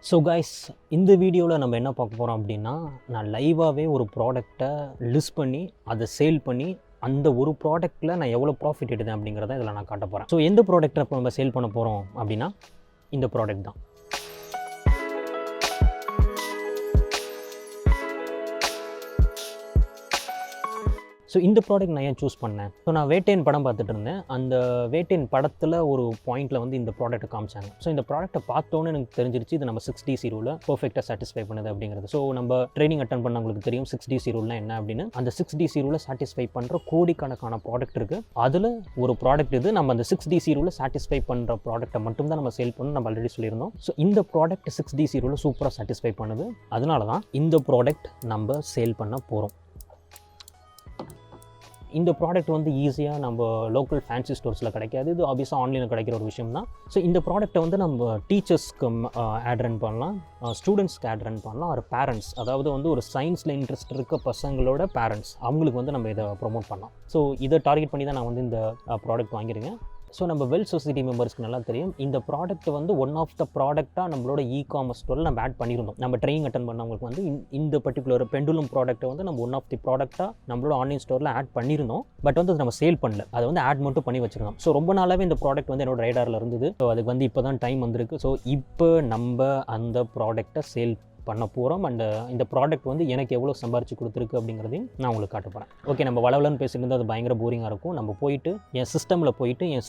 So guys, இந்த வீடியோவில் நம்ம என்ன பார்க்க போகிறோம் அப்படின்னா, நான் லைவாகவே ஒரு ப்ராடக்டை லிஸ்ட் பண்ணி அதை சேல் பண்ணி அந்த ஒரு ப்ராடக்ட்டில் நான் எவ்வளோ ப்ராஃபிட் எடுத்தேன் அப்படிங்கிறத இதில் நான் காட்ட போகிறேன். ஸோ எந்த ப்ராடக்ட்டை இப்போ நம்ம சேல் பண்ண போகிறோம் அப்படின்னா இந்த ப்ராடக்ட் தான். ஸோ இந்த ப்ராடக்ட் நான் ஏன் சூஸ் பண்ணேன்? ஸோ நான் வேட்டையன் படம் பார்த்துட்டு இருந்தேன். அந்த வேட்டையன் படத்தில் ஒரு பாயிண்ட்டில் வந்து இந்த ப்ராடக்ட்டை காமிச்சாங்க. ஸோ இந்த ப்ராடக்ட்டை பார்த்தோன்னே எனக்கு தெரிஞ்சிருச்சு இது நம்ம 6DC ரூலை பர்ஃபெக்டாக சாட்டிஸ்ஃபை பண்ணுது அப்படிங்கிறது. ஸோ நம்ம ட்ரைனிங் அட்டன் பண்ணவங்களுக்கு தெரியும் 6DC ரூல்னா என்ன அப்படின்னு. அந்த 6DC ரூலை சாட்டிஸ்ஃபை பண்ணுற கோடிக்கணக்கான ப்ராடக்ட் இருக்குது. அதில் ஒரு ப்ராடக்ட் இது. நம்ம அந்த 6DC ரூலை சாட்டிஸ்ஃபை பண்ணுற ப்ராடக்ட்டை மட்டும் தான் நம்ம சேல் பண்ணணும், நம்ம ஆல்ரெடி சொல்லியிருந்தோம். ஸோ இந்த ப்ராடக்ட் 6DC ரூலை சூப்பராக சாட்டிஸ்ஃபை பண்ணுது. அதனால தான் இந்த ப்ராடக்ட் நம்ம சேல் பண்ண போகிறோம். இந்த ப்ராடக்ட் வந்து ஈஸியாக நம்ம லோக்கல் ஃபேன்சி ஸ்டோர்ஸில் கிடைக்காது. இது ஆப்வியஸாக ஆன்லைனில் கிடைக்கிற ஒரு விஷயம் தான். ஸோ இந்த ப்ராடக்ட்டை வந்து நம்ம டீச்சர்ஸ்க்கு ஆட் ரன் பண்ணலாம், ஸ்டூடெண்ட்ஸ்க்கு ஆட் ரன் பண்ணலாம், ஒரு பேரண்ட்ஸ், அதாவது வந்து ஒரு சயின்ஸில் இன்ட்ரெஸ்ட் இருக்க பசங்களோட பேரண்ட்ஸ், அவங்களுக்கு வந்து நம்ம இதை ப்ரொமோட் பண்ணலாம். ஸோ இதை டார்கெட் பண்ணி தான் நான் வந்து இந்த ப்ராடக்ட் வாங்கியிருக்கேன். ஸோ நம்ம வெல் சொசைட்டி மெம்பர்ஸ்க்கு நல்லா தெரியும், இந்த ப்ராடக்ட் வந்து ஒன் ஆஃப் த ப்ராடக்டாக நம்மளோட காமர்ஸ் ஸ்டோரில் நம்ம ஆட் பண்ணியிருந்தோம். நம்ம ட்ரைனிங் அட்டன் பண்ணவங்களுக்கு வந்து இந்த பர்டிகுலர் பெண்டுலம் ப்ராடக்ட்டை வந்து நம்ம ஒன் ஆஃப் தி ப்ராடக்டாக நம்மளோட ஆன்லைன் ஸ்டோரில் ஆட் பண்ணியிருந்தோம். பட் வந்து அது நம்ம சேல் பண்ணல, அதை வந்து ஆட் மட்டும் பண்ணி வச்சிருந்தோம். ஸோ ரொம்ப நாளாகவே இந்த ப்ராடக்ட் வந்து என்னோட ரைடாரில் இருந்தது. ஸோ அதுக்கு வந்து இப்போ தான் டைம் வந்திருக்கு. ஸோ இப்போ நம்ம அந்த ப்ராடக்டை சேல் பண்ண போகிறோம். அண்ட் இந்த ப்ராடக்ட் வந்து எனக்கு எவ்வளோ சம்பாரிச்சு கொடுத்துருக்கு அப்படிங்கிறதையும் நான் உங்களுக்கு காட்ட போகிறேன். ஓகே, நம்ம வளவலன்னு பேசிட்டு இருந்தால் அது பயங்கர போரிங்காக இருக்கும். நம்ம போயிட்டு என்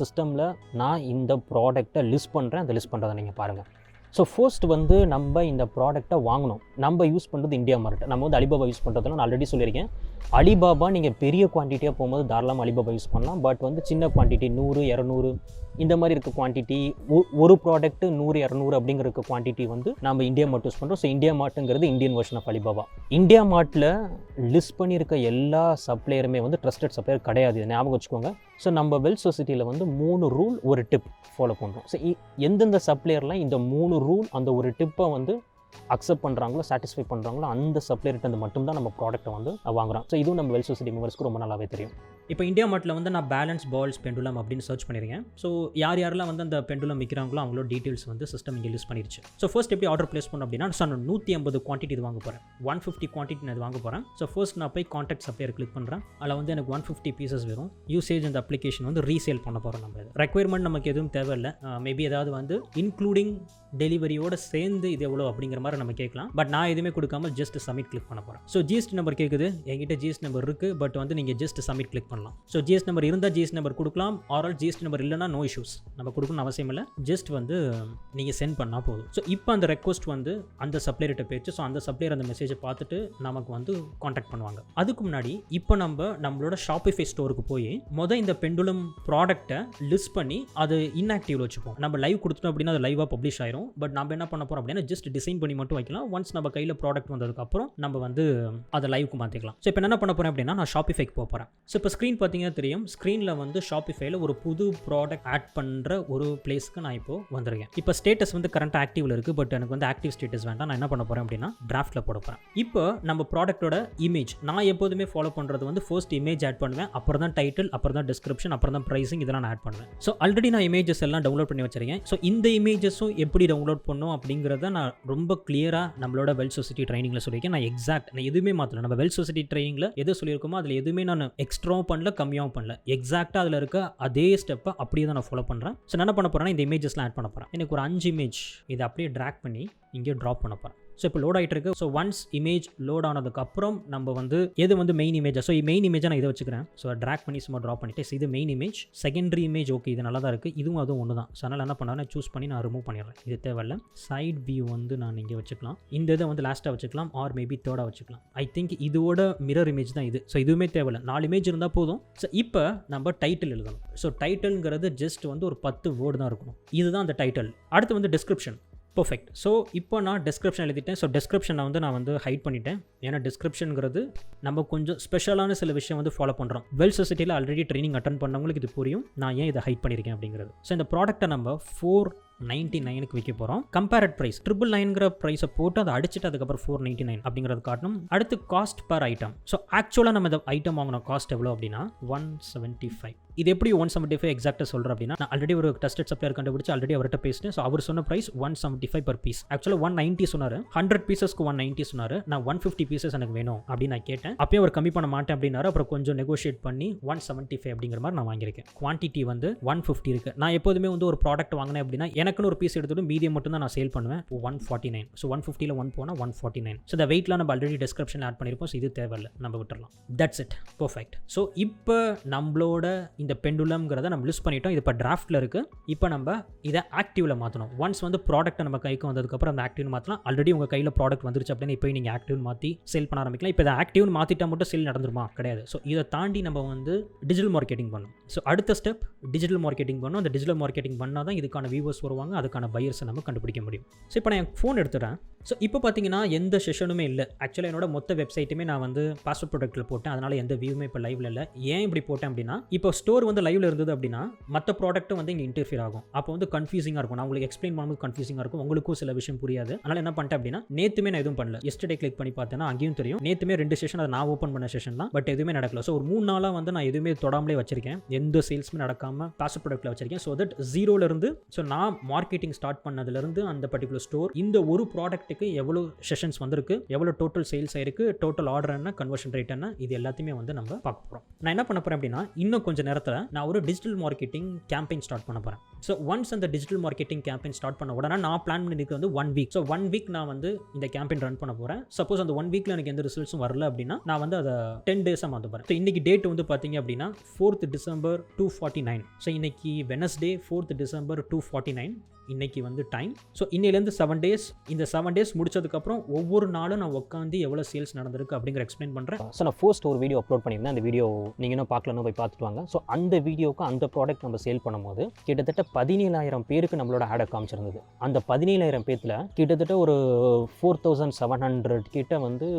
சிஸ்டமில் நான் இந்த ப்ராடக்ட்டை லிஸ்ட் பண்ணுறேன். அந்த லிஸ்ட் பண்ணுறதை நீங்கள் பாருங்கள். ஸோ ஃபர்ஸ்ட் வந்து நம்ம இந்த ப்ராடக்ட்டை வாங்கணும். நம்ம யூஸ் பண்ணுறது இந்தியா மார்ட். நம்ம வந்து அலிபாபா யூஸ் பண்ணுறதுல நான் ஆல்ரெடி சொல்லியிருக்கேன். அலிபாபா நீங்கள் பெரிய குவான்டிட்டியாக போகும்போது தாராளமாக அலிபாபா யூஸ் பண்ணலாம். பட் வந்து சின்ன குவான்டிட்டி 100, 200 இந்த மாதிரி இருக்க குவான்டிட்டி, ஒரு ப்ராடக்ட்டு 100, 200 அப்படிங்கிற இருக்க குவான்டிட்டி வந்து நம்ம இந்தியா மார்ட் யூஸ் பண்ணுறோம். ஸோ இந்தியா மார்ட்டுங்கிறது Indian version of Alibaba. India மார்ட்டில் லிஸ்ட் பண்ணியிருக்க எல்லா சப்ளையருமே வந்து ட்ரஸ்டட் சப்ளையர் கிடையாது, இதை ஞாபகம் வச்சுக்கோங்க. ஸோ நம்ம வெல் சொசைட்டியில் வந்து 3 ரூல், ஒரு டிப் ஃபாலோ பண்ணுறோம். ஸோ எந்தெந்த சப்ளையர்லாம் இந்த 3 ரூல், அந்த ஒரு டிப்பை வந்து அக்செப்ட் பண்ணுறாங்களோ, சாட்டிஸ்ஃபை பண்ணுறாங்களோ, அந்த சப்ளையர்கிட்ட மட்டும்தான் நம்ம ப்ராடக்ட்டை வந்து வாங்குறோம். ஸோ இதுவும் நம்ம வெல் சொசைட்டி மெம்பர்ஸ்க்கு ரொம்ப நல்லாவே தெரியும். இப்போ இந்தியா மார்ட்டில் வந்து நான் பேலன்ஸ் பால்ஸ் பெண்டுலம் அப்படின்னு சர்ச் பண்ணியிருக்கேன். ஸோ யாரெல்லாம் வந்து அந்த பெண்டுலம் விற்கிறாங்களோ அவங்களோட டீட்டெயில்ஸ் வந்து சிஸ்டம் இங்கே லிஸ்ட் பண்ணிருச்சு. ஸோ ஃபர்ஸ்ட் எப்படி ஆர்டர் ப்ளேஸ் பண்ணோம் அப்படின்னா, நான் 150 குவான்டிட்டி இது வாங்க போகிறேன். 150 குவான்டிட்டி நான் இது வாங்க போகிறேன். ஸோ ஃபர்ஸ்ட் நான் போய் கான்டாக்ட் சப்ளையர் கிளிக் பண்ணுறேன். அதில் வந்து எனக்கு 150 பீசஸ் வரும். யூசேஜ் அந்த அப்ளிகேஷன் வந்து ரீசேல் பண்ண போகிறோம். நம்ம ரெக்யர்மெண்ட் நமக்கு எதுவும் தேவையில்லை. மேபி ஏதாவது வந்து இன்க்ளூடிங் டெலிவரியோட சேர்ந்து இது எவ்வளோ அப்படிங்கிற மாதிரி நம்ம கேட்கலாம். பட் நான் எதுவுமே கொடுக்காம ஜஸ்ட் சப்மிட் கிளிக் பண்ண போகிறேன். ஸோ ஜிஎஸ்டி நம்பர் கேட்குது. என்கிட்ட ஜிஎஸ்டி நம்பர் இருக்குது. பட் வந்து நீங்கள் ஜஸ்ட் சப்மிட் கிளிக் பண்ணலாம். ஸோ ஜிஎஸ்டி நம்பர் இருந்தால் ஜிஎஸ்டி நம்பர் கொடுக்கலாம். ஆர்ஆல் ஜிஎஸ்டி நம்பர் இல்லைனா நோ இஷ்யூஸ், நம்ம கொடுக்கணும்னு அவசியம் இல்லை. ஜஸ்ட் வந்து நீங்கள் சென்ட் பண்ணால் போதும். ஸோ இப்போ அந்த ரெக்வஸ்ட் வந்து அந்த சப்ளையர்கிட்ட போயிடுச்சு. ஸோ அந்த சப்ளையர் அந்த மெசேஜை பார்த்துட்டு நமக்கு வந்து காண்டாக்ட் பண்ணுவாங்க. அதுக்கு முன்னாடி இப்போ நம்மளோட ஷாப்பிஃபை ஸ்டோருக்கு போய் இந்த பெண்டுலம் ப்ராடக்ட்டை லிஸ்ட் பண்ணி அது இன்ஆக்டிவ்ல வச்சுப்போம். நம்ம லைவ் கொடுத்துட்டோம் அப்படின்னா அது லைவாக பப்ளிஷ் ஆயிரும். பட் நம்ம என்ன பண்ண போகிறோம் அப்படின்னா ஜஸ்ட் டிசைன் பண்ணி மட்டும் வைக்கலாம். ஒன்ஸ் நம்ம கையில் ப்ராடக்ட் வந்ததுக்கப்புறம் நம்ம வந்து அதை லைவுக்கு மாற்றிக்கலாம். ஸோ இப்போ என்ன பண்ண போகிறேன் அப்படின்னா, நான் ஷாப்பிஃபைக்கு போகிறேன். ஸோ இப்போ ஸ்க்ரீன் பார்த்தீங்கன்னா தெரியும், ஸ்க்ரீனில் வந்து ஷாப்பிஃபைல ஒரு புது ப்ராடக்ட் ஆட் பண்ணுற ஒரு பிளேஸ்க்கு நான் இப்போ வந்திருக்கேன். இப்போ ஸ்டேட்டஸ் வந்து கரண்ட் ஆக்டிவ்ல இருக்குது. பட் எனக்கு வந்து ஆக்டிவ் ஸ்டேட்டஸ் வேண்டாம். நான் என்ன பண்ண போகிறேன் அப்படின்னா டிராஃப்ட்டில் போட போகிறேன். இப்போ நம்ம ப்ராடக்ட்டோட இமேஜ் நான் எப்போதுமே ஃபாலோ பண்ணுறது வந்து ஃபர்ஸ்ட் இமேஜ் ஆட் பண்ணுவேன், அப்புறம் தான் டைட்டில், அப்புறம் தான் டிஸ்கிரிப்ஷன், அப்புறம் தான் ப்ரைசிங், இதெல்லாம் நான் ஆட் பண்ணுவேன். ஸோ ஆல்ரெடி நான் இமேஜஸ் எல்லாம் டவுன்லோட் பண்ணி வச்சிருக்கேன். ஸோ இந்த இமேஜஸும் எப்படி டவுன்லோட் பண்ணணும் அப்படிங்கிறத நான் ரொம்ப கிளியராக நம்மளோட வெல் சொசைட்டி ட்ரைனிங்கில் சொல்லியிருக்கேன். நான் எதுவுமே மாற்றல. நம்ம வெல் சொசைட்டி ட்ரைனிங்கில் எது சொல்லியிருக்கோமோ அதில் எதுவுமே நான் எக்ஸ்ட்ராவும் பண்ணல, கம்மியாகவும் பண்ணல. எக்ஸாக்டாக அதில் இருக்க அதே ஸ்டெப்பை அப்படியே தான் நான் ஃபாலோ பண்ணுறேன். ஸோ நான் என்ன பண்ண போகிறேன்னா, இந்த இமேஜஸ்லாம் ஆட் பண்ண போகிறேன். எனக்கு ஒரு 5 இமேஜ் இதை அப்படியே ட்ராக் பண்ணி இங்கே ட்ராப் பண்ண போகிறேன். ஸோ இப்போ லோட் ஆகிட்டு இருக்கு. ஸோ ஒன்ஸ் இமேஜ் லோட் ஆனதுக்கப்புறம் நம்ம வந்து எது வந்து மெயின் இமேஜா, ஸோ மெயின் இமேஜை நான் இதை வச்சுக்கிறேன். ஸோ ட்ராக் பண்ணி சும்மா ட்ராப் பண்ணிவிட்டு, ஸோ இது main image. Secondary image okay, இது நல்லா தான் இருக்குது. இதுவும் அதுவும் ஒன்று தான். ஸோ அதனால் என்ன பண்ணுறேன், சூஸ் பண்ணி நான் ரிமூவ் பண்ணிடுறேன். இது தேவையில்லை. சைட் வியூ வந்து நான் இங்கே வச்சுக்கலாம். இந்த இதை வந்து லாஸ்ட்டாக வச்சுக்கலாம், ஆர் மேபி தேர்டாக வச்சுக்கலாம். ஐ திங்க் இதோட மிரர் இமேஜ் தான் இது. ஸோ இதுவுமே தேவையில்லை, 4 இமேஜ் இருந்தால் போதும். ஸோ இப்போ நம்ம டைட்டில் எழுதணும். ஸோ டைட்டில்ங்கிறது ஜஸ்ட் வந்து ஒரு 10 வேர்டு தான் இருக்கணும். இதுதான் அந்த டைட்டில். அடுத்து வந்து டிஸ்கிரிப்ஷன். பர்ஃபெக்ட். ஸோ இப்போ நான் டிஸ்கிரிப்ஷன் எழுதிட்டேன். ஸோ டிஸ்கிரிப்ஷனை வந்து நான் வந்து ஹைட் பண்ணிட்டேன். ஏன்னா டிஸ்கிரிப்ஷனுங்கிறது நம்ம கொஞ்சம் ஸ்பெஷலான சில விஷயம் வந்து ஃபாலோ பண்ணுறோம். வெல் சொசைட்டியில் ஆல்ரெடி ட்ரைனிங் அட்டன் பண்ணவங்களுக்கு இது புரியும் நான் ஏன் இதை ஹைட் பண்ணியிருக்கேன் அப்படிங்கிறது. ஸோ இந்த ப்ராடக்ட்டை நம்ம 4 499க்கு விற்க போகிறோம். கம்பேரட் ப்ரைஸ் 999ங்கிற ப்ரைஸை போட்டு அதை அடிச்சுட்டு அதுக்கப்புறம் 499 அப்படிங்கிறது காட்டணும். அடுத்து காஸ்ட் பர் ஐட்டம். ஸோ ஆக்சுவலாக நம்ம இந்த ஐட்டம் வாங்கின காஸ்ட் எவ்வளோ அப்படின்னா 175. இது எப்படி 175 எக்ஸாக்டாக சொல்கிறேன் அப்படின்னா, நான் ஆல்ரெடி ஒரு டெஸ்டட் சப்ளையர் கண்டுபிடிச்சு ஆல்ரெடி அவர்கிட்ட பேசினேன். ஸோ அவர் சொன்ன ப்ரைஸ் 175 per பீஸ். ஆக்சுவலாக 190 சொன்னார். 100 பீசஸ்க்கு 190 சொன்னார். நான் 150 பீசஸ் எனக்கு வேணும் அப்படின்னு நான் கேட்டேன். அப்பயும் அவர் கம்மி பண்ண மாட்டேன் அப்படின்னாரு. அப்புறம் கொஞ்சம் நெகோஷியேட் பண்ணி 175 அப்படிங்கிற மாதிரி நான் வாங்கியிருக்கேன். குவான்டிட்டி வந்து 150 இருக்குது. நான் எப்போதுமே வந்து ஒரு ப்ராடக்ட் வாங்கினேன் அப்படின்னா எனக்குன்னு ஒரு பீஸ் எடுத்துட்டு மீடியம் மட்டும் தான் நான் சேல் பண்ணுவேன். 149. ஸோ 150ல் 1 போனால் 149. ஸோ இந்த வெயிட்லாம் நம்ம ஆல்ரெடி டிஸ்கிரிப்ஷனில் ஆட் பண்ணியிருப்போம். ஸோ இது தேவையில்லை, நம்ம விட்டுறலாம். That's it, perfect. ஸோ இப்போ நம்மளோட இந்த பெண்டுலம்ங்கிறத நம்ம லிஸ்ட் பண்ணிட்டோம். இது இப்போ டிராஃப்ட்டில் இருக்குது. இப்போ நம்ம இதை ஆக்டிவில் மாற்றணும். ஒன்ஸ் வந்து ப்ராடக்ட் நம்ம கைக்கு வந்ததுக்கப்புறம் அந்த ஆக்டிவ்னு மாற்றலாம். ஆல்ரெடி உங்கள் கையில் ப்ராடக்ட் வந்துருச்சு அப்படின்னு இப்போ நீங்கள் ஆக்டிவ்னு மாற்றி சேல் பண்ண ஆரம்பிக்கலாம். இப்போ இதை ஆக்டிவ்னு மாற்றிட்டா மட்டும் சேல் நடந்துருமா? கிடையாது. ஸோ இதை தாண்டி நம்ம வந்து டிஜிட்டல் மார்க்கெட்டிங் பண்ணணும். ஸோ அடுத்த ஸ்டெப் டிஜிட்டல் மார்க்கெட்டிங் பண்ணணும். அந்த டிஜிட்டல் மார்க்கெட்டிங் பண்ணால் தான் இதுக்கான வியூவர்ஸ் வருவாங்க, அதுக்கான பையர்ஸை நம்ம கண்டுபிடிக்க முடியும். ஸோ இப்போ நான் என் ஃபோன் எடுத்துகிறேன். ஸோ இப்போ பார்த்தீங்கன்னா எந்த செஷனுமே இல்லை. ஆக்சுவலாக என்னோட மொத்த வெப்சைட்டுமே நான் வந்து பாஸ்வேர்ட் ப்ராடக்ட்டில் போட்டேன். அதனால் எந்த வியூமே இப்போ லைவில் இல்லை. ஏன் இப்படி போட்டேன் அப்படின்னா, இப்போ ஸ்டோர் வந்து லைவில் இருந்தது அப்படின்னா மற்ற ப்ராடக்ட்டும் வந்து இங்கே இன்டர்ஃபியர் ஆகும். அப்போ வந்து கன்ஃபியூசிங்காக இருக்கும். நான் உங்களுக்கு எக்ஸ்பிளைன் பண்ணும்போது கன்ஃபியூசிங்காக இருக்கும், உங்களுக்கும் சில விஷயம் புரியாது. அதனால் என்ன பண்ணிட்டேன் அப்படின்னா, நேற்றுமே நான் எதுவும் பண்ணல. எஸ்டர்டே கிளிக் பண்ணி பார்த்தேன்னா அங்கேயும் தெரியும். நேற்றுமே 2 செஷன் அதை நான் ஓப்பன் பண்ண செஷன் தான். பட் எதுவுமே நடக்கல. ஸோ ஒரு 3 நாளாக வந்து நான் எதுவுமே தொடாமலே வச்சிருக்கேன். எந்த சேல்ஸுமே நடக்காமல் பாஸ்வேர்ட் ப்ராடக்ட்டில் வச்சிருக்கேன். ஸோ தட் ஜீரோலேருந்து, ஸோ நான் மார்க்கெட்டிங் ஸ்டார்ட் பண்ணதுலேருந்து அந்த பர்டிகுலர் ஸ்டோர் இந்த ஒரு ப்ராடக்ட்டுக்கு எவ்வளோ செஷன்ஸ் வந்திருக்கு, எவ்வளோ டோட்டல் சேல்ஸ் ஆயிருக்கு, டோட்டல் ஆர்டர் என்ன, கன்வர்ஷன் ரேட் என்ன, இது எல்லாத்தையுமே வந்து நம்ம பார்க்க போகிறோம். நான் என்ன பண்ண போகிறேன் அப்படின்னா, இன்னும் கொஞ்சம் நேரத்தில் நான் ஒரு டிஜிட்டல் மார்க்கெட்டிங் கேம்பெயின் ஸ்டார்ட் பண்ண போகிறேன். ஸோ ஒன்ஸ் அந்த டிஜிட்டல் மார்க்கெட்டிங் கேம்பெயின் ஸ்டார்ட் பண்ண உடனே நான் பிளான் பண்ணிருக்கு வந்து 1 வீக். ஸோ 1 வீக் நான் வந்து இந்த கேம்பெயின் ரன் பண்ண போகிறேன். சப்போஸ் அந்த 1 வீக்கில் எனக்கு எந்த ரிசல்ட்ஸும் வரல அப்படின்னா நான் வந்து அதை 10 டேஸாக மாற்ற போகிறேன். ஸோ இன்னைக்கு டேட் வந்து பார்த்தீங்க அப்படின்னா 4th December 2:49. ஸோ இன்னைக்கு வெனஸ்டே 4th December 2:49 இன்னைக்கு வந்து டைம். ஸோ இன்னிலேருந்து 7 டேஸ். இந்த 7 டேஸ் முடிச்சதுக்கப்புறம் ஒவ்வொரு நாளும் நான் உட்காந்து எவ்வளோ சேல்ஸ் நடந்திருக்கு அப்படிங்கிற எக்ஸ்பிளைன் பண்ணுறேன். ஸோ நான் ஃபர்ஸ்ட் ஒரு வீடியோ அப்லோட் பண்ணியிருந்தேன். அந்த வீடியோ நீங்கள் இன்னும் பார்க்கலன்னு போய் பார்த்துட்டு வாங்க. ஸோ அந்த வீடியோக்கு அந்த ப்ராடக்ட் நம்ம சேல் பண்ணும்போது கிட்டத்தட்ட 17,000 பேருக்கு நம்மளோட ஆடை காமிச்சிருந்தது. அந்த 17,000 பேத்தில் கிட்டத்தட்ட ஒரு 4,700 கிட்ட வந்து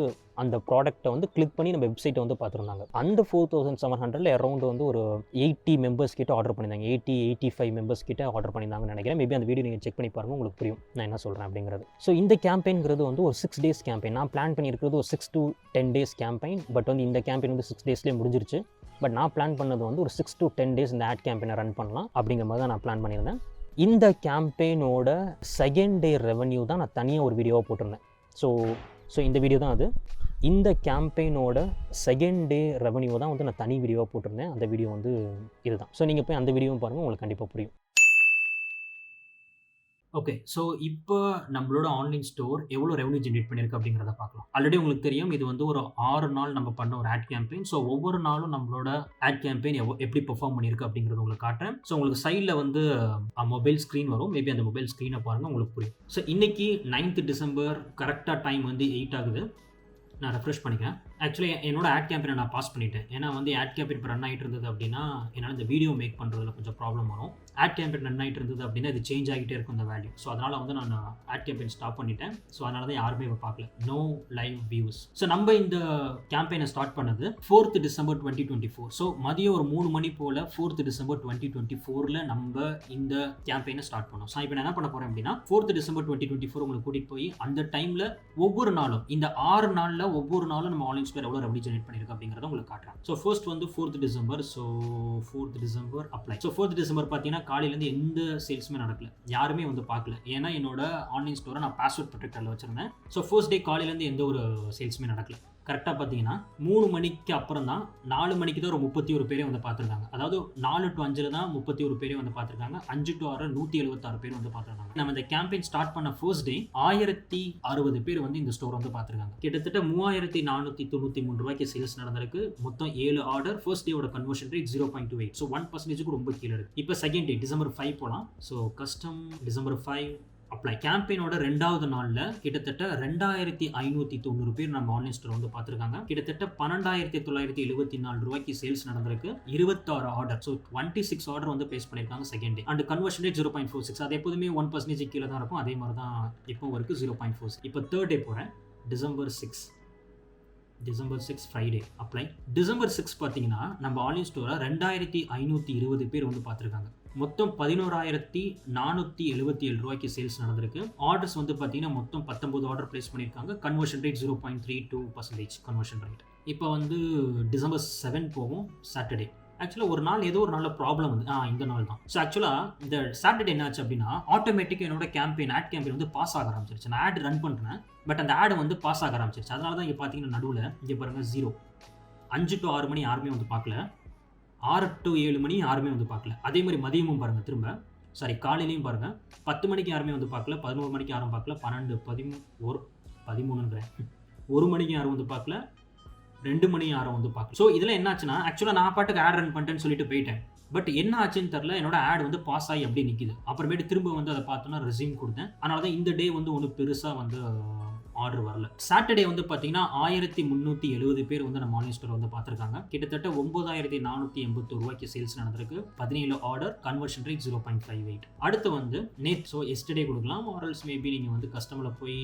அந்த ப்ராடக்ட்டை வந்து கிளிக் பண்ணி நம்ம வெப்சைட்டை வந்து பார்த்துருந்தாங்க. அந்த 4,700ல் அரௌண்ட் வந்து ஒரு 80 மெம்பர்ஸ் கிட்ட ஆர்டர் பண்ணியிருந்தாங்க. 85 மெம்பர்ஸ் கிட்ட ஆர்டர் பண்ணியிருந்தாங்கன்னு நினைக்கிறேன். மேபி அந்த வீடியோ நீங்கள் செக் பண்ணி பாருங்கள், உங்களுக்கு புரியும் நான் என்ன சொல்கிறேன் அப்படிங்கிறது. ஸோ இந்த கேம்பெயின்ங்கிறது வந்து ஒரு 6 டேஸ் கேம்பெயின். நான் பிளான் பண்ணியிருக்கிறது ஒரு 6 to 10 டேஸ் கேம்பெயின். பட் வந்து இந்த கேம்பெயின் வந்து 6 டேஸ்லேயே முடிஞ்சிருச்சு. பட் நான் பிளான் பண்ணது வந்து ஒரு 6 to 10 டேஸ் இந்த ஆட் கேம்பெயினை ரன் பண்ணலாம் அப்படிங்கிற மாதிரி தான் நான் பிளான் பண்ணியிருந்தேன். இந்த கேம்பெயினோட செகண்ட் டே ரெவன்யூ தான் நான் தனியாக ஒரு வீடியோவாக போட்டிருந்தேன். ஸோ இந்த வீடியோ தான் அது. இந்த கேம்பெயினோட செகண்ட் டே ரெவன்யூ தான் வந்து நான் தனி வீடியோவாக போட்டிருந்தேன். அந்த வீடியோ வந்து இதுதான். ஸோ நீங்கள் போய் அந்த வீடியோவும் பாருங்கள், உங்களுக்கு கண்டிப்பாக புரியும். ஓகே, ஸோ இப்போ நம்மளோட ஆன்லைன் ஸ்டோர் எவ்வளோ ரெவன்யூ ஜென்ரேட் பண்ணியிருக்கு அப்படிங்கிறத பார்க்கலாம். ஆல்ரெடி உங்களுக்கு தெரியும், இது வந்து ஒரு 6 நாள் நம்ம பண்ண ஒரு ஆட் கேம்பெயின். ஸோ ஒவ்வொரு நாளும் நம்மளோட ஆட் கேம்பெயின் எப்படி பெர்ஃபார்ம் பண்ணியிருக்கு அப்படிங்கிறத உங்களுக்கு காட்டுறேன். ஸோ உங்களுக்கு சைடில் வந்து மொபைல் ஸ்க்ரீன் வரும். மேபி அந்த மொபைல் ஸ்க்ரீனை பாருங்கள், உங்களுக்கு புரியும். ஸோ இன்னைக்கு 9th December கரெக்டாக டைம் வந்து 8 ஆகுது. நான் ரெஃப்ரெஷ் பண்ணிக்கிறேன். ஆக்சுவலி என்னோட ஆட் கேம்பெயினை நான் பாஸ் பண்ணிட்டேன். ஏன்னா வந்து ஆட் கேம்பெயின் இப்போ ரன் ஆகிட்டு இருந்தது அப்படின்னா என்னால் இந்த வீடியோ மேக் பண்ணுறதுல கொஞ்சம் ப்ராப்ளம் வரும். ஆட் கேம்பெயின் ரன் ஆகிட்டு இருந்தது அப்படின்னா இது சேஞ்ச் ஆகிட்டே இருக்கும் இந்த வேல்யூ. ஸோ அதனால் வந்து நான் ஆட் கேம்பெயின் ஸ்டாப் பண்ணிட்டேன். ஸோ அதனால தான் யாருமே இப்போ பார்க்கல. No live views. ஸோ நம்ம இந்த கேம்பெயினை ஸ்டார்ட் பண்ணது 4th December 2024. ஸோ மதியம் ஒரு 3 மணி போல் 4th December 2024ல் நம்ம இந்த கேம்பெயினை ஸ்டார்ட் பண்ணோம். ஸோ இப்போ நான் என்ன பண்ண போகிறேன் அப்படின்னா 4th December 2024 உங்களுக்கு கூட்டிகிட்டு போய் அந்த டைமில் ஒவ்வொரு நாளும் இந்த 6 நாளில் ஒவ்வொரு நாளும் நம்ம ஆன்லைன் ஸ்டோர் எவ்வளோ ரெவன்யூ ஜெனரேட் பண்ணியிருக்கு அப்படிங்கிறத உங்களுக்கு காட்டுறேன். ஸோ ஃபர்ஸ்ட் வந்து 4th December. So 4th December apply. So 4th December பார்த்தீங்கன்னா காலையிலேருந்து எந்த சேல்ஸுமே நடக்கல, யாருமே வந்து பார்க்கல. ஏன்னா என்னோட ஆன்லைன் ஸ்டோரை நான் பாஸ்வேர்ட் ப்ரொடெக்டரில் வச்சிருந்தேன். ஸோ ஃபர்ஸ்ட் டே காலையிலேருந்து எந்த ஒரு சேல்ஸுமே நடக்கல. கரெக்டாக பார்த்தீங்கன்னா 3 மணிக்கு அப்புறம் தான் 4 மணிக்கு தான் ஒரு 31 பேரே வந்து பார்த்துருக்காங்க. அதாவது 4 to 5 தான் 31 பேரே வந்து பார்த்துருக்காங்க. 5 to 6 176 பேர் வந்து பார்த்துருக்காங்க. நம்ம இந்த கேம்பெயின் ஸ்டார்ட் பண்ண ஃபர்ஸ்ட் டே 1060 பேர் வந்து இந்த ஸ்டோர் வந்து பார்த்துருக்காங்க. கிட்டத்தட்ட 3493 ரூபாய்க்கு சேல்ஸ் நடந்திருக்கு. மொத்தம் 7 ஆர்டர். ஃபர்ஸ்ட் டேவோட கன்வர்ஷன் ரேட் 0.28. ஸோ 1% ரொம்ப கீழே இருக்கு. இப்போ செகண்ட் டே December 5 போகலாம். So custom December 5 apply. கேம்பெயினோட 2வது நாளில் கிட்டத்தட்ட 2590 பேர் நம்ம ஆன்லைன் ஸ்டோர் வந்து பார்த்துருக்காங்க. கிட்டத்தட்ட 12974 ரூபாய்க்கு சேல்ஸ் நடந்திருக்கு. 26 ஆர்டர். ஸோ 26 ஆர்டர் வந்து பேஸ் பண்ணியிருக்காங்க second day. And conversion rate 0.46. அது எப்போதுமே 1% கீழே தான் இருக்கும். அதே மாதிரி தான் இப்போ வரைக்கும் 0.46. இப்போ தேர்ட் டே போகிறேன். December 6 Friday apply. December 6 பார்த்தீங்கன்னா நம்ம ஆன்லைன் ஸ்டோரை 2520 பேர் வந்து பார்த்துருக்காங்க. மொத்தம் 11,477 ரூபாய்க்கு சேல்ஸ் நடந்திருக்கு. ஆர்டர்ஸ் வந்து பார்த்தீங்கன்னா மொத்தம் 19 ஆர்டர் ப்ளேஸ் பண்ணியிருக்காங்க. Conversion rate 0.32% conversion rate. இப்போ வந்து டிசம்பர் 7 போகும், சாட்டர்டே. ஆக்சுவலாக ஒரு நாள் ஏதோ ஒரு நாளில் ப்ராப்ளம் வந்து இந்த நாள் தான். ஸோ ஆக்சுவலாக இந்த சாட்டர்டே என்ன ஆச்சு அப்படின்னா, ஆட்டோமேட்டிக்காக என்னோட கேம்பெயின் ஆட் கேம்பெயின் வந்து பாஸ் ஆக ஆரம்பிச்சிருச்சு. நான் ஆட் ரன் பண்ணுறேன், பட் அந்த ஆடு வந்து பாஸ் ஆக ஆரம்பிச்சிருச்சு. அதனால தான் இங்கே பார்த்தீங்கன்னா நடுவில் இங்கே பாருங்கள் 0. 5 to 6 மணி யாருமே வந்து பார்க்கல, 6 to 7 மணி யாருமே வந்து பார்க்கல. அதே மாதிரி மதியமும் பாருங்கள், திரும்ப காலையிலையும் பாருங்கள் 10 மணிக்கு யாருமே வந்து பார்க்கல, 11 மணிக்கு யாரும் பார்க்கல, 12, 13 1 மணிக்கு யாரும் வந்து பார்க்கல, 2 மணி யாரும் வந்து பார்க்கல. ஸோ இதில் என்ன ஆச்சுன்னா, ஆக்சுவலாக நான் பாட்டுக்கு ஆட் ரன் பண்ணிட்டேன்னு சொல்லிட்டு போயிட்டேன். பட் என்ன ஆச்சுன்னு தெரில, என்னோட ஆட் வந்து பாஸ் ஆகி அப்படியே நிற்கிது. அப்புறமேட்டு திரும்ப வந்து அதை பார்த்தோன்னா ரெஸ்யூம் கொடுத்தேன். அதனால தான் இந்த டே வந்து ஒன்றும் பெருசாக வந்து ஆர்டர் வரல. சாட்டர்டே வந்து பார்த்தீங்கன்னா 1370 பேர் வந்து நம்ம ஆன்லைன் ஸ்டோர் வந்து பார்த்துருக்காங்க. கிட்டத்தட்ட 9,481 ரூபாய்க்கு சேல்ஸ் நடந்திருக்கு. 17 ஆர்டர், கன்வர்ஷன் ரேட் 0.58. அடுத்து வந்து நேற்று, ஸோ எஸ்டர்டே கொடுக்கலாம், ஆர்எல்ஸ் மேபி நீங்கள் வந்து கஸ்டமரில் போய்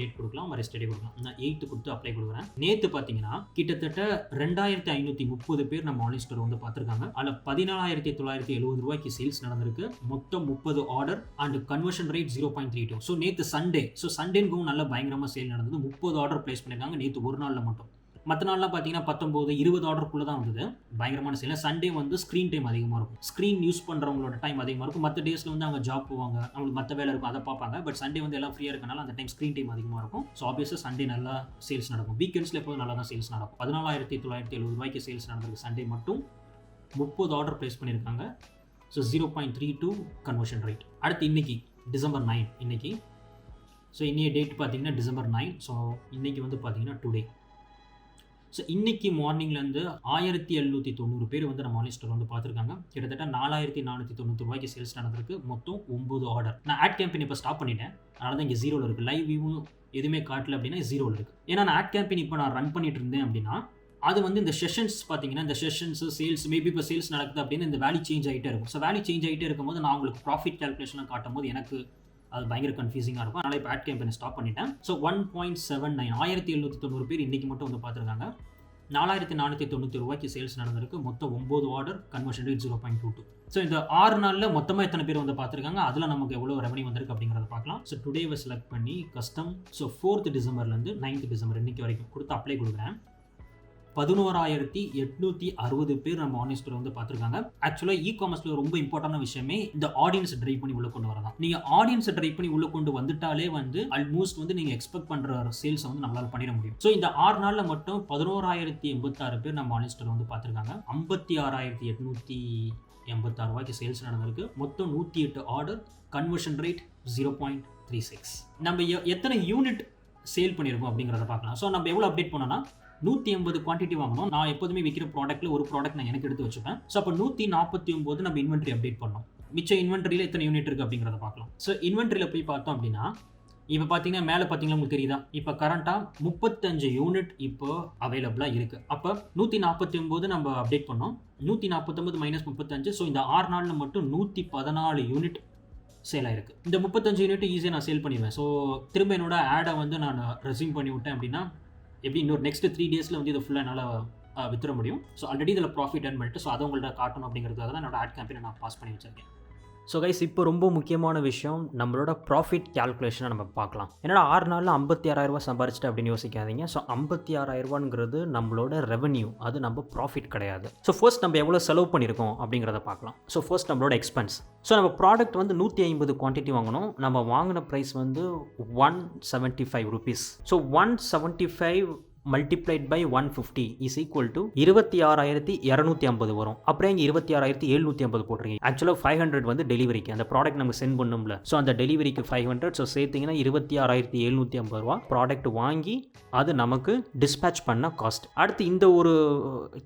டேட் கொடுக்கலாம், எஸ்டர்டே கொடுக்கலாம். நான் 8 கொடுத்து அப்ளை கொடுக்குறேன். நேற்று பார்த்தீங்கன்னா கிட்டத்தட்ட 2,530 பேர் நம்ம ஆன்லைன் ஸ்டோர் வந்து பார்த்துருக்காங்க. அதில் 14,970 ரூபாய்க்கு சேல்ஸ் நடந்திருக்கு. மொத்தம் 30 order and conversion rate 0.32. So நேற்று சண்டே, ஸோ சண்டேங்கும் நல்ல பயங்கரமாக சேல் நடந்தது. 30 ஆர்டர் பிளேஸ் பண்ணியிருக்காங்க நேற்று ஒரு நாளில் மட்டும். மற்ற நாள்லாம் பார்த்தீங்கன்னா 19, 20 ஆர்டருக்குள்ளே தான் வந்தது. பயங்கரமான சேல். சண்டே வந்து ஸ்க்ரீன் டைம் அதிகமாக இருக்கும், ஸ்க்ரீன் யூஸ் பண்ணுறவங்களோட டைம் அதிகமாக இருக்கும். மற்ற டேஸில் வந்து அவங்க ஜாப் போவாங்க, அவங்களுக்கு மற்ற வேலை இருக்கும், அதை பார்ப்பாங்க. பட் சண்டே வந்து எல்லாம் ஃப்ரீயாக இருக்கனால அந்த டைம் ஸ்க்ரீன் டைம் அதிகமாக இருக்கும். ஸோ ஆப்வியஸாக சண்டே நல்லா சேல்ஸ் நடக்கும். வீக்கெண்ட்ஸில் எப்போதும் நல்லா தான் சேல்ஸ் நடக்கும். 14,970 ரூபாய்க்கு சேல்ஸ் நடந்திருக்கு சண்டே மட்டும். 30 ஆர்டர் பிளேஸ் பண்ணியிருக்காங்க. So 0.32 conversion rate. அடுத்து இன்னைக்கு டிசம்பர் 9 இன்னைக்கு. ஸோ இன்றைய டேட் பார்த்தீங்கன்னா டிசம்பர் 9. ஸோ இன்றைக்கி வந்து பார்த்தீங்கன்னா டுடே. ஸோ இன்றைக்கி மார்னிங்லேருந்து 1,790 பேர் வந்து நம்ம ஆன்லைன் ஸ்டோர் வந்து பார்த்துருக்காங்க. கிட்டத்தட்ட 4,490 ரூபாய்க்கு சேல்ஸ் நடந்திருக்கு. மொத்தம் 9 ஆர்டர். நான் ஆட் கேம்பெயின் இப்போ ஸ்டாப் பண்ணிட்டேன், அதனால தான் இங்கே 0ல் இருக்குது. லைவ் வியூவும் எதுவுமே காட்டல அப்படின்னா 0ல் இருக்குது. ஏன்னா நான் ஆட் கேம்பெயின் இப்போ நான் ரன் பண்ணிட்டு இருந்தேன் அப்படின்னா, அது வந்து இந்த செஷன்ஸ் பார்த்தீங்கன்னா, இந்த செஷன்ஸ் சேல்ஸ் மேபி இப்போ சேல்ஸ் நடக்குது அப்படின்னு இந்த வேல்யூ சேஞ்ச் ஆகிட்டே இருக்கும். ஸோ வேல்யூ சேஞ்ச் ஆகிட்டே இருக்கும்போது நான் உங்களுக்கு ப்ராஃபிட் கேல்குலேஷனாக காட்டும் போது எனக்கு அது பயங்கர கன்ஃபியூசிங்காக இருக்கும். அதனால் இப்போ ஆட் கேம்பெயினை ஸ்டாப் பண்ணிட்டேன். ஸோ 1.79 1790 பேர் இன்றைக்கி மட்டும் வந்து பார்த்துருக்காங்க. 4,490 ரூபாய்க்கு சேல்ஸ் நடந்திருக்கு. மொத்தம் 9 ஆர்டர், கன்வர்ஷன் ரேட் 0.22. ஸோ இந்த 6 நாளில் மொத்தமாக எத்தனை பேர் வந்து பார்த்துருக்காங்க, அதில் நமக்கு எவ்வளோ ரெவன்யூ வந்திருக்கு அப்படிங்கிறத பார்க்கலாம். ஸோ டுடேவை செலக்ட் பண்ணி custom, so 4th டிசம்பர்லேருந்து 9th December இன்னைக்கு வரைக்கும் கொடுத்து அப்ளை கொடுக்குறேன். 11,860 பேர் நம்ம ஆன்லைன் ஸ்டோர் வந்து பார்த்துருக்காங்க. ஆக்சுவலாக காமர்ஸில் ரொம்ப இம்பார்ட்டான விஷயமே இந்த ஆடியன்ஸை ட்ரைவ் பண்ணி உள்ள கொண்டு வரதான். நீங்கள் ஆடியன்ஸை ட்ரைவ் பண்ணி உள்ள கொண்டு வந்துட்டாலே வந்து ஆல்மோஸ்ட் வந்து நீங்கள் எக்ஸ்பெக்ட் பண்ணுற சேல்ஸை வந்து நம்மளால் பண்ணிட முடியும். ஸோ இந்த 6 நாளில் மட்டும் 11,086 பேர் நம்ம ஆன்லைன் ஸ்டோர் வந்து பார்த்துருக்காங்க. 56,886 ரூபாய்க்கு சேல்ஸ் நடந்திருக்கு. மொத்தம் 108 ஆர்டர், கன்வர்ஷன் ரேட் 0.36. நம்ம எத்தனை யூனிட் சேல் பண்ணியிருக்கோம் அப்படிங்கிறத பார்க்கலாம். ஸோ நம்ம எவ்வளோ அப்டேட் பண்ணோம்னா 180 குவான்டிட்டி வாங்கணும். நான் எப்போதுமே விற்கிற ப்ராடக்ட்டில் ஒரு ப்ராடக்ட் நான் எனக்கு எடுத்து வச்சுப்பேன். ஸோ அப்போ 149 நம்ம இன்வென்ட்ரி அப்டேட் பண்ணோம். மிச்சம் இன்வென்ட்ரியில் எத்தனை யூனிட் இருக்குது அப்படிங்கிறத பார்க்கலாம். ஸோ இன்வென்ட்ரியில் போய் பார்த்தோம் அப்படின்னா, இப்போ பார்த்தீங்கன்னா மேலே பார்த்தீங்கன்னா உங்களுக்கு தெரியுதா, இப்போ கரண்ட்டாக 35 யூனிட் இப்போ அவைலபிளாக இருக்குது. அப்போ 149 நம்ம அப்டேட் பண்ணோம். 149 - 35. ஸோ இந்த 6 நாளில் மட்டும் 114 யூனிட் சேல் ஆயிருக்கு. இந்த 35 யூனிட் ஈஸியாக நான் சேல் பண்ணிடுவேன். ஸோ திரும்ப என்னோட ஆடை வந்து நான் ரெஸ்யூம் பண்ணி விட்டேன் அப்படின்னா, எப்படி இன்னொரு நெக்ஸ்ட் 3 டேஸில் வந்து இதை ஃபுல்லாக என்னால் வித்துற முடியும். ஸோ ஆல்ரெடி இதில் ப்ராஃபிட் ஏர்ன் பண்ணிட்டு, ஸோ அதை உங்கள்கிட்ட காட்டணும் அப்படிங்கிறதுக்காக தான் என்னோட ஆட் கேம்பெயினை நான் பாஸ் பண்ணி வச்சிருக்கேன். ஸோ கைஸ், இப்போ ரொம்ப முக்கியமான விஷயம், நம்மளோட ப்ராஃபிட் கேல்குலேஷனை நம்ம பார்க்கலாம். என்னோட 6 நாளில் 56,000 ரூபா சம்பாரிச்சிட்டு அப்படின்னு யோசிக்காதீங்க. ஸோ 56,000 ரூபாங்கிறது நம்மளோட ரெவன்யூ, அது நம்ம ப்ராஃபிட் கிடையாது. ஸோ ஃபர்ஸ்ட் நம்ம எவ்வளோ செலவு பண்ணியிருக்கோம் அப்படிங்கிறத பார்க்கலாம். ஸோ ஃபர்ஸ்ட் நம்மளோட எக்ஸ்பென்ஸ். ஸோ நம்ம ப்ராடக்ட் வந்து 150 குவான்டிட்டி வாங்கணும். நம்ம வாங்கின ப்ரைஸ் வந்து 175 rupees. So 175 multiplied by 150 is equal to 26,250 வரும். அப்புறம் இங்கே 26,750 போட்டிருக்கீங்க. ஆக்சுவலாக 500 வந்து டெலிவரிக்கு, அந்த ப்ராடக்ட் நம்ம சென்ட் பண்ணும்ல, ஸோ அந்த டெலிவரிக்கு 500. ஸோ சேர்த்திங்கன்னா 26,750 ரூபா ப்ராடக்ட் வாங்கி அது நமக்கு டிஸ்பேச் பண்ண காஸ்ட். அடுத்து இந்த ஒரு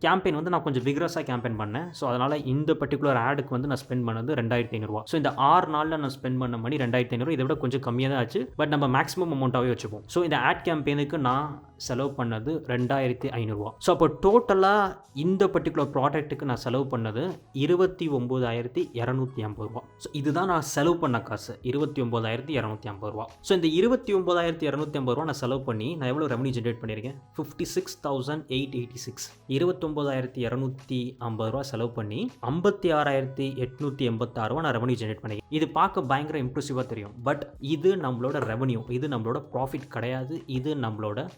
கேம்பெயின் வந்து நான் கொஞ்சம் விக்ரஸாக கேம்பெயின் பண்ணேன். ஸோ அதனால் இந்த பர்டிகுலர் ஆடுக்கு வந்து நான் ஸ்பெண்ட் பண்ணது 2,500 ரூபா. ஸோ இந்த 6 நாளில் நான் ஸ்பெண்ட் பண்ண மணி 2,500. இதை விட கொஞ்சம் கம்மியாக தான் ஆச்சு, பட் நம்ம மேக்ஸிமம் அமௌண்ட்டாகவே வச்சுப்போம். ஸோ இந்த ஆட் கேம்பெயினுக்கு நான் செலவு பண்ண பண்ணது 2500 ஸோ அப்போ டோட்டலாக இந்த பர்டிகுலர் ப்ராடக்ட்டுக்கு நான் செலவு பண்ணது 29,250 ஸோ இதுதான் நான் செலவு பண்ண காசு 29,250 ஸோ இந்த 29,250 நான் செலவு பண்ணி நான் எவ்வளோ ரெவன்யூ ஜென்ரேட் பண்ணியிருக்கேன் 56,886 29,250 செலவு பண்ணி 56,886 நான் ரெவன்யூ ஜென்ரேட் பண்ணியிருக்கேன். இது பார்க்க பயங்கர இம்ப்ரெசிவாக தெரியும், பட் இது நம்மளோட ரெவன்யூ, இது நம்மளோட ப்ராஃபிட் கிடையாது, இது நம்மளோட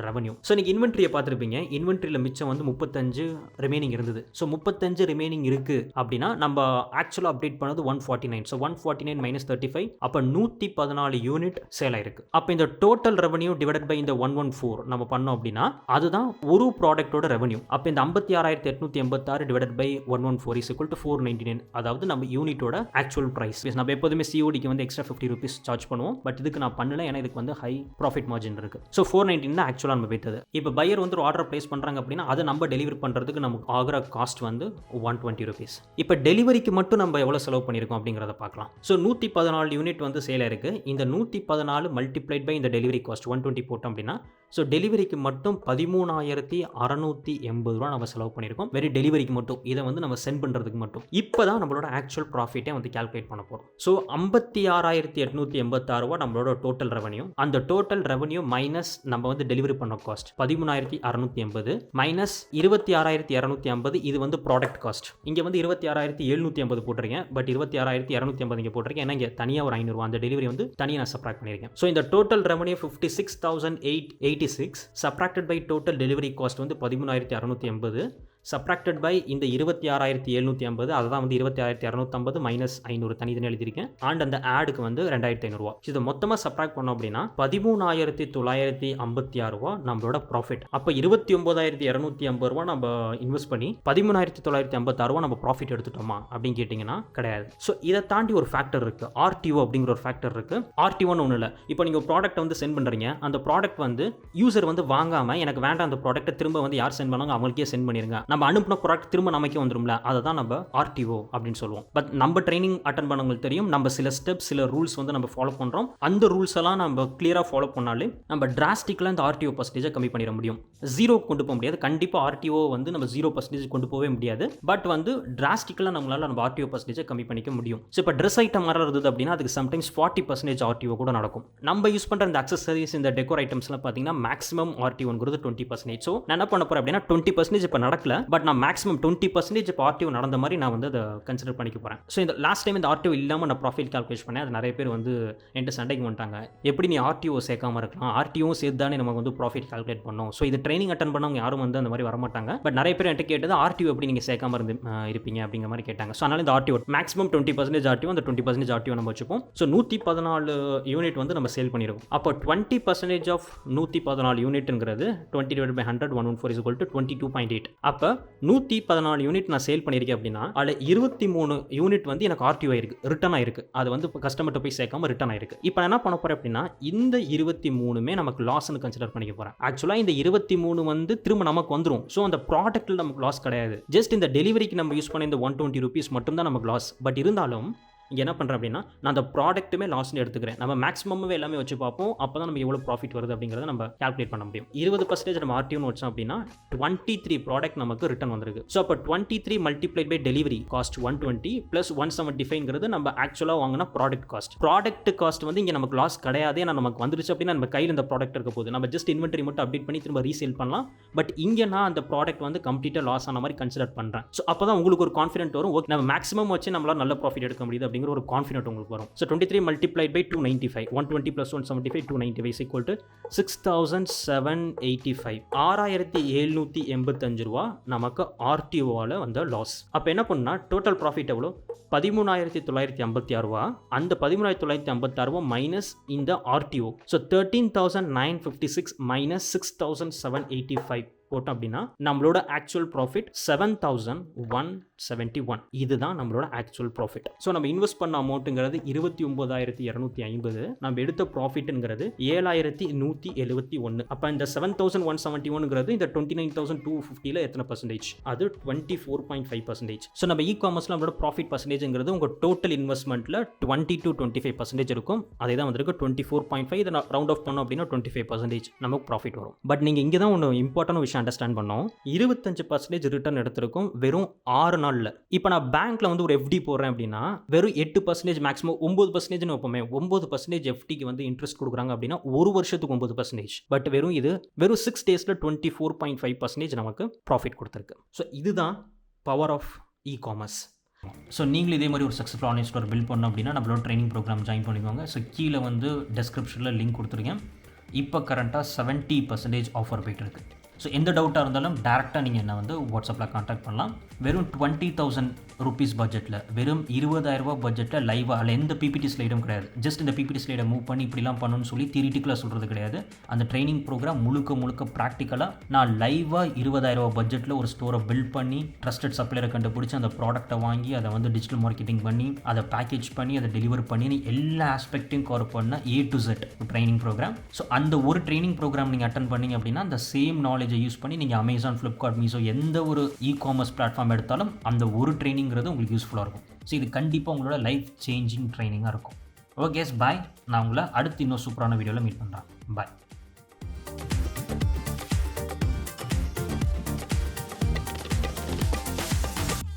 ரெவன்யூ. ஸோ நீங்கள் இன்வென்ட்ரியை பார்த்துருப்பீங்க, இன்வென்ட்ரியில் மிச்சம் வந்து 35 ரிமைனிங் இருந்தது. ஸோ 35 ரிமைனிங் இருக்குது அப்படின்னா நம்ம ஆக்சுவலாக அப்டேட் பண்ணது 149. ஸோ 149 - 35 அப்போ 114 யூனிட் சேல் ஆயிருக்கு. அப்போ இந்த டோட்டல் ரெவன்யூ டிவைடட் பை இந்த 114 நம்ம பண்ணோம் அப்படின்னா அதுதான் ஒரு ப்ராடக்ட்டோட ரெவன்யூ. அப்போ இந்த 56,886 divided by 114 is equal to 499, அதாவது நம்ம யூனிட்டோட ஆக்சுவல் ப்ரைஸ். நம்ம எப்போதுமே சிஓடிக்கு வந்து எக்ஸ்ட்ரா 50 rupees சார்ஜ் பண்ணுவோம், பட் இதுக்கு நான் பண்ணல, ஏன்னா இதுக்கு வந்து ஹை ப்ராஃபிட் மார்ஜின் இருக்குது. ஸோ 499 தான் ஆக்சுவலாக நம்ம வைத்தது. இப்போ பையர் வந்து ஒரு ஆர்டர் பிளேஸ் பண்ணுறாங்க அப்படின்னா அதை நம்ம டெலிவரி பண்ணுறதுக்கு நமக்கு ஆகிற காஸ்ட் வந்து 120 rupees. இப்போ டெலிவரிக்கு மட்டும் நம்ம எவ்வளோ செலவு பண்ணியிருக்கோம் அப்படிங்கிறத பார்க்கலாம். ஸோ 114 யூனிட் வந்து சேல் ஆயிருக்கு. இந்த 114 மல்டிப்ளைட் பை இந்த டெலிவரி காஸ்ட் 120 போட்டோம் அப்படின்னா ஸோ டெலிவரிக்கு மட்டும் 13,680 ரூபா நம்ம செலவு பண்ணியிருக்கோம், வெறும் டெலிவரிக்கு மட்டும். இதை வந்து நம்ம சென்ட் பண்ணுறதுக்கு மட்டும். இப்போ தான் நம்மளோட ஆக்சுவல் ப்ராஃபிட்டே வந்து கால்குலேட் பண்ண போகிறோம். ஸோ 56,886 ரூபா நம்மளோட டோட்டல் ரெவன்யூ. அந்த டோட்டல் ரெவன்யூ மைனஸ் நம்ம வந்து டெலிவரி பண்ண காஸ்ட் 13,680 மைனஸ் 26,250, இது வந்து ப்ராடக்ட் காஸ்ட். இங்கே வந்து 26,750 போட்டிருக்கேன், பட் 26,250 இங்கே போட்டிருக்கேன், ஏன்னா இங்கே தனியாக ஒரு 500 அந்த டெலிவரி வந்து தனியாக நான் சப்ராக்ட் பண்ணியிருக்கேன். ஸோ இந்த total revenue 56,886 subtracted by total delivery cost வந்து 13,680 subtracted by இந்த 26,750, அதுதான் வந்து 26,250 மைனஸ் 500 தனித்தனி எழுதியிருக்கேன். அண்ட் அந்த ஆடுக்கு வந்து 2,500 ரூபா. இதை மொத்தமாக சப்ராக்ட் பண்ணோம் அப்படின்னா 13,956 ரூபா நம்மளோட ப்ராஃபிட். அப்போ 29,250 ரூபா நம்ம இன்வெஸ்ட் பண்ணி 13,956 ரூபா நம்ம ப்ராஃபிட் எடுத்துட்டோமா அப்படின்னு கேட்டிங்கன்னா கிடையாது. ஸோ இதை தாண்டி ஒரு ஃபேக்டர் இருக்குது, ஆர்டிஓ அப்படிங்கிற ஒரு ஃபேக்டர் இருக்குது. ஆர்டிஓன்னு ஒன்றும் இல்லை. இப்போ நீங்கள் ப்ராடக்ட் வந்து சென்ட் பண்ணுறீங்க, அந்த ப்ராடக்ட் வந்து யூசர் வந்து வாங்காமல் எனக்கு வேண்டாம் அந்த ப்ராடக்ட்டை திரும்ப வந்து யார் சென்ட் பண்ணாங்க அவங்களுக்கே சென்ட் பண்ணிருங்க, நம்ம அனுப்பின ப்ராடக்ட் திரும்ப நமக்கே வந்துடும்ல, அதை தான் நம்ம ஆர்டிஓ அப்படின்னு சொல்லுவோம். பட் நம்ம ட்ரைனிங் அட்டன் பண்ணவங்களுக்கு தெரியும், நம்ம சில ஸ்டெப்ஸ் சில ரூல்ஸ் வந்து நம்ம ஃபாலோ பண்ணுறோம். அந்த ரூல்ஸ் எல்லாம் நம்ம கிளியராக ஃபாலோ பண்ணாலே நம்ம டிராஸ்டிக்கலாக இந்த ஆர்டிஓ பர்சன்டேஜை கம்மி பண்ணிட முடியும். 0 கொண்டு போக முடியாது, கண்டிப்பாக ஆர்டிஓ வந்து நம்ம 0% கொண்டு போகவே முடியாது, பட் வந்து டிராஸ்டிக்கலாக நம்மளால் நம்ம ஆர்டிஓ பர்சன்டேஜை கம்மி பண்ணிக்க முடியும். ஸோ இப்போ ட்ரெஸ் ஐட்டம் மாதிரி இருந்தது அப்படின்னா அதுக்கு சம்டைம்ஸ் 40% ஆர்டிஓ கூட நடக்கும். நம்ம யூஸ் பண்ணுற இந்த அக்சசரிஸ் இந்த டெக்கோர் ஐட்டம்ஸ்லாம் பார்த்தீங்கன்னா மேக்ஸிமம் ஆர்டிஓங்கிறது 20%. ஸோ நான் என்ன பண்ண போகிறேன் அப்படின்னா 20% இப்போ நடக்கல, பட் நான் மேக்ஸிமம் 20% இப்போ ஆர்டிஓ நடந்த மாதிரி நான் வந்து அதை கன்சிடர் பண்ணிக்க போகிறேன். ஸோ இந்த லாஸ்ட் டைம் இந்த ஆர்டிஓ இல்லாமல் நான் ப்ராஃபிட் கால்குலேட் பண்ணேன். அது நிறைய பேர் வந்து என்கிட்ட சண்டைக்கு வந்துட்டாங்க, எப்படி நீ ஆர்டிஓ சேர்க்காம இருக்கலாம், ஆர்டிஓ சேர்த்து தானே நமக்கு வந்து ப்ராஃபிட் கால்குலேட் பண்ணோம். ஸோ இது ட்ரைனிங் அட்டன் பண்ணவங்க யாரும் வந்து அந்த மாதிரி வரமாட்டாங்க. பட் நிறைய பேர் என்கிட்ட கேட்டது ஆர்டிஓ எப்படி நீங்கள் சேர்க்காம இருப்பீங்க அப்படிங்கிற மாதிரி கேட்டாங்க. ஸோ அதனால இந்த ஆர்டிஓ மேக்ஸிமம் 20% ஆர்டிஓ, அந்த 20% ஆர்டிஓ நம்ம வச்சுப்போம். ஸோ 114 யூனிட் வந்து நம்ம சேல் பண்ணிடுவோம். அப்போ 20% ஆஃப் 114 யூனிட்ங்கிறது 20/100 114 is equal to 22.8. அப்போ 114 யூனிட் நான் சேல் பண்ணியிருக்கேன் அப்படின்னா அதில் 23 யூனிட் வந்து எனக்கு ஆர்டிஓ ஆயிருக்கு, ரிட்டர்ன் ஆயிருக்கு. அது வந்து இப்போ கஸ்டமர்கிட்ட போய் சேர்க்காம ரிட்டர்ன் ஆயிருக்கு. இப்போ என்ன பண்ண போகிறேன் அப்படின்னா இந்த 23மே நமக்கு லாஸ்ன்னு கன்சிடர் பண்ணிக்க போகிறேன். ஆக்சுவலாக இந்த 23 வந்து திரும்ப நமக்கு வந்துடும். ஸோ அந்த ப்ராடக்ட்டில் நமக்கு லாஸ் கிடையாது, ஜஸ்ட் இந்த டெலிவரிக்கு நம்ம யூஸ் பண்ண இந்த 120 rupees மட்டும் தான் நமக்கு லாஸ். பட் இருந்தாலும் இங்கே என்ன பண்ணுறேன் அப்படின்னா நான் அந்த ப்ராடக்ட்டுமே லாஸ்ன்னு எடுத்துக்கிறேன். நம்ம மேக்ஸிமமே எல்லாமே வச்சு பார்ப்போம், அப்போ தான் நம்ம எவ்வளோ ப்ராஃபிட் வருது அப்படிங்கிறத நம்ம கால்குலேட் பண்ண முடியும். 20% நம்ம ஆர்டிஓன்னு வச்சோம் அப்படின்னா 23 ப்ராடக்ட் நமக்கு ரிட்டர்ன் வந்திருக்கு. ஸோ அப்போ 23 multiplied by delivery cost 120 plus 175ங்கிறது நம்ம ஆக்சுவலாக வாங்கினா ப்ராடக்ட் காஸ்ட். ப்ராடக்ட் காஸ்ட் வந்து இங்கே நமக்கு லாஸ் கிடையாது, ஏன்னா நமக்கு வந்துருச்சு அப்படின்னா நம்ம கையில் இந்த ப்ராடக்ட் இருக்க போது நம்ம ஜஸ்ட் இன்வென்டரி மட்டும் அப்டேட் பண்ணி திரும்ப ரீசேல் பண்ணலாம். பட் இங்கே நான் அந்த ப்ராடக்ட் வந்து கம்ப்ளீட்டாக லாஸ் ஆன மாதிரி கன்சிடர் பண்ணுறேன். ஸோ அப்போ தான் உங்களுக்கு ஒரு கான்ஃபிடென்ட் வரும், ஓகே நம்ம மேக்ஸிமம் வச்சு நம்மளால் நல்ல ப்ராஃபிட் எடுக்க முடியுது அப்படிங்கிற ஒரு கான்ஃபிடென்ட் உங்களுக்கு வரும். So 23 multiplied by 295, 120 + 175 295 is equal to 6,785, 6,785 ரூபா நமக்கு ஆர்டிஓவால் வந்த லாஸ். அப்போ என்ன பண்ணா டோட்டல் ப்ராஃபிட் எவ்வளோ 13,956 ரூபா. அந்த 13,956 ரூபா மைனஸ் இந்த ஆர்டிஓ. ஸோ 13,956 மைனஸ் 6,785 போட்டோம் அப்படின்னா நம்மளோட ஆக்சுவல் ப்ராஃபிட் 7,171. இதுதான் நம்மளோட ஆக்சுவல் ப்ராஃபிட். ஸோ நம்ம இன்வெஸ்ட் பண்ண அமௌண்ட்டுங்கிறது 29,250. நம்ம எடுத்த ப்ராஃபிட்ங்கிறது 7,171. அப்போ இந்த 7,171ங்கிறது இந்த 29,250ல் எத்தனை பர்சன்டேஜ்? அது 24.5%. ஸோ நம்ம இ காமர்ஸில் நம்மளோட ப்ராஃபிட் பர்சன்டேஜ்ங்கிறது உங்கள் டோட்டல் இன்வெஸ்ட்மெண்ட்டில் 20 to 25% இருக்கும். அதே தான் வந்துருக்கு 24.5. இதை ரவுண்ட் ஆஃப் பண்ணோம் அப்படின்னா 25% நமக்கு ப்ராஃபிட் வரும். பட் நீங்கள் இங்கே தான் ஒன்று இம்பார்ட்டன்ட் விஷயம் அண்டர்ஸ்டாண்ட் பண்ணோம். 25% ரிட்டர்ன் எடுத்திருக்கும் வெறும் 6 நாளில். இப்போ நான் பேங்க்கில் வந்து ஒரு FD போடுறேன் அப்படின்னா வெறும் 8%, மேக்ஸிமம் 9%ன்னு வைப்போமே, 9% FDக்கு வந்து இன்ட்ரெஸ்ட் கொடுக்குறாங்க அப்படின்னா ஒரு வருஷத்துக்கு 9%. பட் வெறும் 6 டேஸில் 24.5% நமக்கு ப்ராஃபிட் கொடுத்துருக்கு. ஸோ இதுதான் power of e commerce. So நீங்களும் இதே மாதிரி ஒரு சக்ஸஸ்ஃபுல் ஆன்லைன் ஸ்டோர் பில்ட் பண்ணணும் அப்படின்னா நம்மளோட ட்ரைனிங் ப்ரோக்ராம் ஜாயின் பண்ணிக்கோங்க. ஸோ கீழே வந்து டெஸ்கிரிப்ஷனில் லிங்க் கொடுத்துருக்கேன். இப்போ கரண்ட்டாக 70% ஆஃபர் போய்ட்டு இருக்குது. ஸோ எந்த டவுட்டாக இருந்தாலும் டேரெக்டாக நீங்கள் என்ன வந்து வாட்ஸ்அப்பில் கான்டாக்ட் பண்ணலாம். வெறும் 20,000 rupees பட்ஜெட்டில், வெறும் 20,000 பட்ஜெட்டில் லைவாக அதில் எந்த பிபிடி ஸ்லைடும் கிடையாது. ஜஸ்ட் இந்த பிபிடி ஸ்லைடை மூவ் பண்ணி இப்படிலாம் பண்ணணும்னு சொல்லி தியரிட்டிக்கலாக சொல்கிறது கிடையாது. அந்த ட்ரைனிங் ப்ரோக்ராம் முழுக்க ப்ராக்டிக்கலாக நான் லைவாக 20,000 பட்ஜெட்டில் ஒரு ஸ்டோரை பில்ட் பண்ணி ட்ரஸ்டட் சப்ளையரை கண்டுபிடிச்சி அந்த ப்ராடக்ட்டை வாங்கி அதை வந்து டிஜிட்டல் மார்க்கெட்டிங் பண்ணி அதை பேக்கேஜ் பண்ணி அதை டெலிவர் பண்ணி எல்லா ஆஸ்பெக்ட்டையும் கவர் பண்ண A to Z training programme. So அந்த ஒரு ட்ரைனிங் ப்ரோக்ராம் நீங்கள் அட்டன் பண்ணீங்க அப்படின்னா அந்த சேம் நாலேஜை யூஸ் பண்ணி நீங்கள் அமேசான், ஃப்ளிப்கார்ட், மீஷோ எந்த ஒரு இ காமர்ஸ் பிளாட்ஃபார்ம் எடுத்தாலும் அந்த ஒரு ட்ரைனிங்கிறது உங்களுக்கு யூஸ்ஃபுல்லாக இருக்கும். ஸோ இது கண்டிப்பாக உங்களோட லைஃப் சேஞ்சிங் ட்ரைனிங்காக இருக்கும். Okay bye. நான் உங்களை அடுத்து இன்னும் சூப்பரான வீடியோவில் மீட் பண்ணுறேன். பாய்.